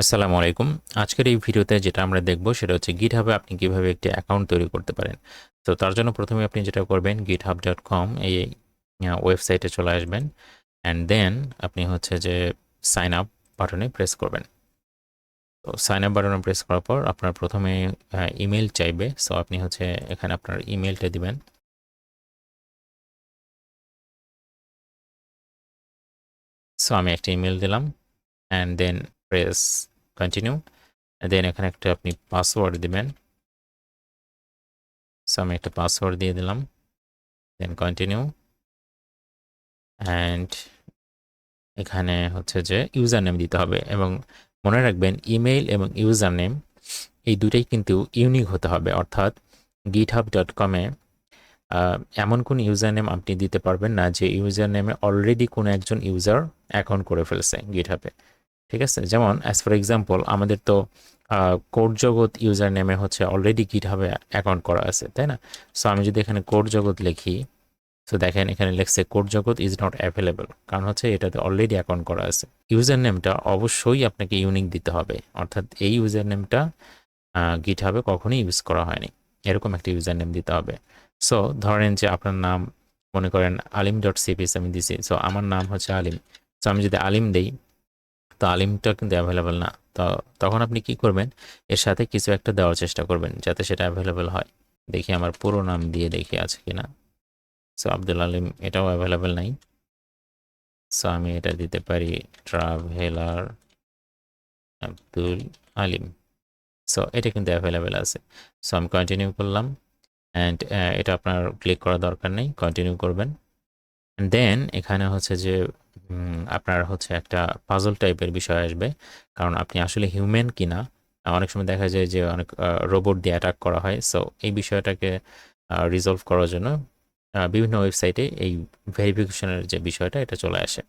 আসসালামু আলাইকুম। আজকের এই ভিডিওতে যেটা আমরা দেখব সেটা হচ্ছে GitHub-এ আপনি কিভাবে একটি অ্যাকাউন্ট তৈরি করতে পারেন। তো তার জন্য প্রথমে আপনি যেটা করবেন github.com এই ওয়েবসাইটে চলে আসবেন অ্যান্ড দেন আপনি হচ্ছে যে সাইন আপ বাটনে প্রেস করবেন। তো সাইন আপ বাটনে প্রেস করার পর আপনার প্রথমে ইমেল চাইবে। সো আপনি হচ্ছে এখানে আপনার ইমেলটা দিবেন। সো আমি একটা ইমেল দিলাম অ্যান্ড দেন প্রেস কন্টিনিউ। দেন এখানে একটা আপনি পাসওয়ার্ড দিবেন। সো আমি একটা পাসওয়ার্ড দিয়ে দিলাম, দেন কন্টিনিউ অ্যান্ড এখানে হচ্ছে যে ইউজার নেম দিতে হবে এবং মনে রাখবেন ইমেইল এবং ইউজার নেম এই দুটাই কিন্তু ইউনিক হতে হবে। অর্থাৎ github.com-এ এমন কোন ইউজার নেম আপনি দিতে পারবেন না যে ইউজার নেমে অলরেডি কোনো একজন ইউজার অ্যাকাউন্ট করে ফেলছে GitHub-এ। ঠিক আছে, যেমন অ্যাজ ফর এক্সাম্পল আমাদের তো কোড জগৎ ইউজার নেমে হচ্ছে অলরেডি GitHub-এ অ্যাকাউন্ট করা আছে, তাই না? সো আমি যদি এখানে কোড জগৎ লিখি, সো দেখেন এখানে লেখছে কোড জগৎ ইজ নট অ্যাভেলেবল, কারণ হচ্ছে এটাতে অলরেডি অ্যাকাউন্ট করা আছে। ইউজার নেমটা অবশ্যই আপনাকে ইউনিক দিতে হবে, অর্থাৎ এই ইউজার নেমটা GitHub-এ কখনোই ইউজ করা হয়নি, এরকম একটা ইউজার নেম দিতে হবে। সো ধরেন যে আপনার নাম মনে করেন alim.cps আমি দিছি, সো আমার নাম হচ্ছে আলিম। সো আমি যদি আলিম দেই তো আলিমটা কিন্তু অ্যাভেলেবল না। তো তখন আপনি কি করবেন, এর সাথে কিছু একটা দেওয়ার চেষ্টা করবেন যাতে সেটা অ্যাভেলেবল হয়। দেখি আমার পুরো নাম দিয়ে দেখি আছে কিনা। সো আব্দুল আলিম এটাও অ্যাভেলেবল নাই। সো আমি এটা দিতে পারি ট্রাভেলার আব্দুল আলিম। সো এটা কিন্তু অ্যাভেলেবেল আছে। সো আমি কন্টিনিউ করলাম অ্যান্ড এটা আপনার ক্লিক করা দরকার নেই, কন্টিনিউ করবেন। দেন এখানে হচ্ছে যে আপনার হচ্ছে একটা পাজল টাইপের বিষয় আসবে, কারণ আপনি আসলে হিউম্যান কিনা। অনেক সময় দেখা যায় যে অনেক রোবট দিয়ে অ্যাটাক করা হয়। সো এই বিষয়টাকে রিজলভ করার জন্য বিভিন্ন ওয়েবসাইটে এই ভেরিফিকেশনের যে বিষয়টা এটা চলে আসে।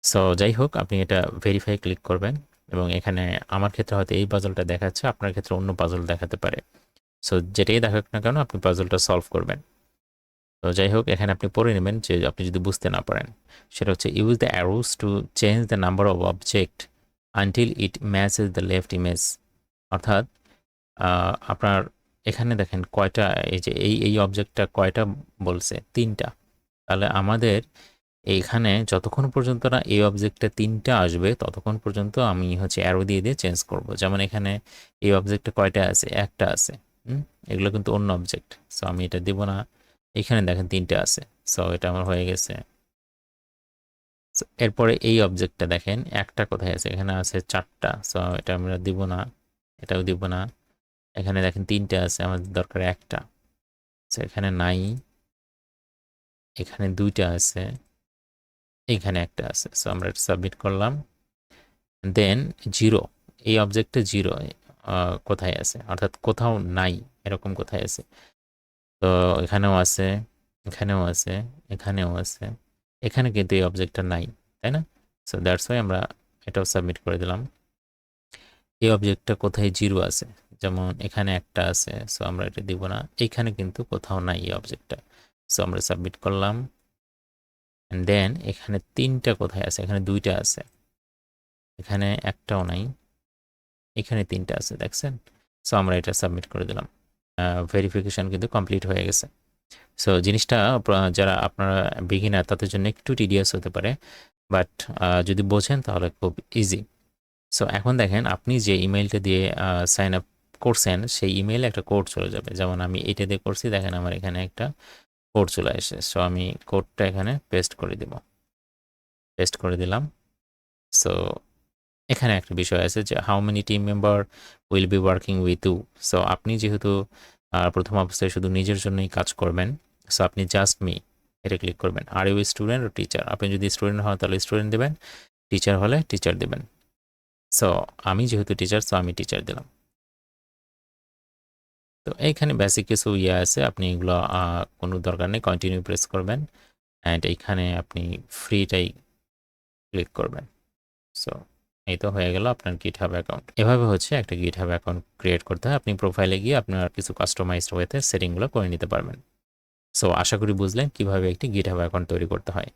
সো যাই হোক, আপনি এটা ভেরিফাই ক্লিক করবেন এবং এখানে আমার ক্ষেত্রে হয়তো এই পাজলটা দেখাচ্ছে, আপনার ক্ষেত্রে অন্য পাজল দেখাতে পারে। সো যেটাই দেখাক না কেন আপনি পাজলটা সলভ করবেন। তো যাই হোক, এখানে আপনি পড়ে নেবেন যে আপনি যদি বুঝতে না পারেন, সেটা হচ্ছে use the arrows to change the number of object until it matches the left image. অর্থাৎ আপনার এখানে দেখেন কয়টা, এই যে এই অবজেক্টটা কয়টা বলছে, 3টা। তাহলে আমাদের এইখানে যতক্ষণ পর্যন্ত না এই অবজেক্টটা 3টা আসবে ততক্ষণ পর্যন্ত আমি হচ্ছে অ্যারো দিয়ে দিয়ে চেঞ্জ করব। যেমন এখানে এই অবজেক্টটা কয়টা আছে, একটা আছে। এগুলো কিন্তু অন্য অবজেক্ট, সো আমি এটা দিব না। এখানে দেখেন 3টে আছে, সো এটা আমার হয়ে গেছে। এরপরে এই অবজেক্টটা দেখেন একটা কোথায় আছে, এখানে আছে 4টা, সো এটা আমরা দিব না, এটাও দিব না। এখানে দেখেন 3টে আছে, আমাদের দরকার একটা, সো এখানে নাই। এখানে 2টা আছে, এখানে একটা আছে, সো আমরা এটা সাবমিট করলাম। দেন 0, এই অবজেক্টে 0 কোথায় আছে, অর্থাৎ কোথাও নাই, এরকম কোথায় আছে। তো এখানেও আছে, এখানেও আছে, এখানেও আছে, এখানে কিন্তু এই অবজেক্টটা নাই, তাই না? সো দ্যাটস ওয়াই আমরা এটাও সাবমিট করে দিলাম। এই অবজেক্টটা কোথায় 0 আছে, যেমন এখানে একটা আছে, সো আমরা এটা দিব না। এখানে কিন্তু কোথাও নাই এই অবজেক্টটা, সো আমরা সাবমিট করলাম। দেন এখানে 3টা কোথায় আছে, এখানে 2টা আছে, এখানে একটাও নাই, এখানে 3টা আছে, দেখছেন? সো আমরা এটা সাবমিট করে দিলাম। ভেরিফিকেশন কিন্তু কমপ্লিট হয়ে গেছে। সো জিনিসটা যারা আপনারা বিগিনার তাদের জন্য একটু টিডিয়াস হতে পারে, বাট যদি বোঝেন তাহলে খুব ইজি। সো এখন দেখেন আপনি যে ইমেইলটা দিয়ে সাইন আপ করছেন সেই ইমেইলে একটা কোড চলে যাবে। যেমন আমি এটা দিয়ে করছি, দেখেন আমার এখানে একটা কোড চলে আসে। সো আমি কোডটা এখানে পেস্ট করে দিব, পেস্ট করে দিলাম। সো এখানে একটা বিষয় আছে যে how many team member will be working with you. So আপনি যেহেতু প্রথম অবস্থায় শুধু নিজের জন্যই কাজ করবেন, সো আপনি জাস্ট মি এটা ক্লিক করবেন। Are you student O teacher, আপনি যদি স্টুডেন্ট হন তাহলে স্টুডেন্ট দেবেন, টিচার হলে টিচার দেবেন। সো আমি যেহেতু টিচার, সো আমি টিচার দিলাম। তো এইখানে বেসিক কিছু আছে, আপনি এগুলো কোনো দরকার নেই, কন্টিনিউ প্রেস করবেন অ্যান্ড এইখানে আপনি ফ্রিটাই ক্লিক করবেন। সো এই তো হয়ে গেল আপনার GitHub অ্যাকাউন্ট। এভাবে হচ্ছে একটা GitHub অ্যাকাউন্ট ক্রিয়েট করতে হয়। আপনি প্রোফাইলে গিয়ে আপনার কিছু কাস্টমাইজড ওয়েতে সেটিংগুলো করে নিতে পারবেন। সো আশা করি বুঝলেন কিভাবে একটি GitHub অ্যাকাউন্ট তৈরি করতে হয়।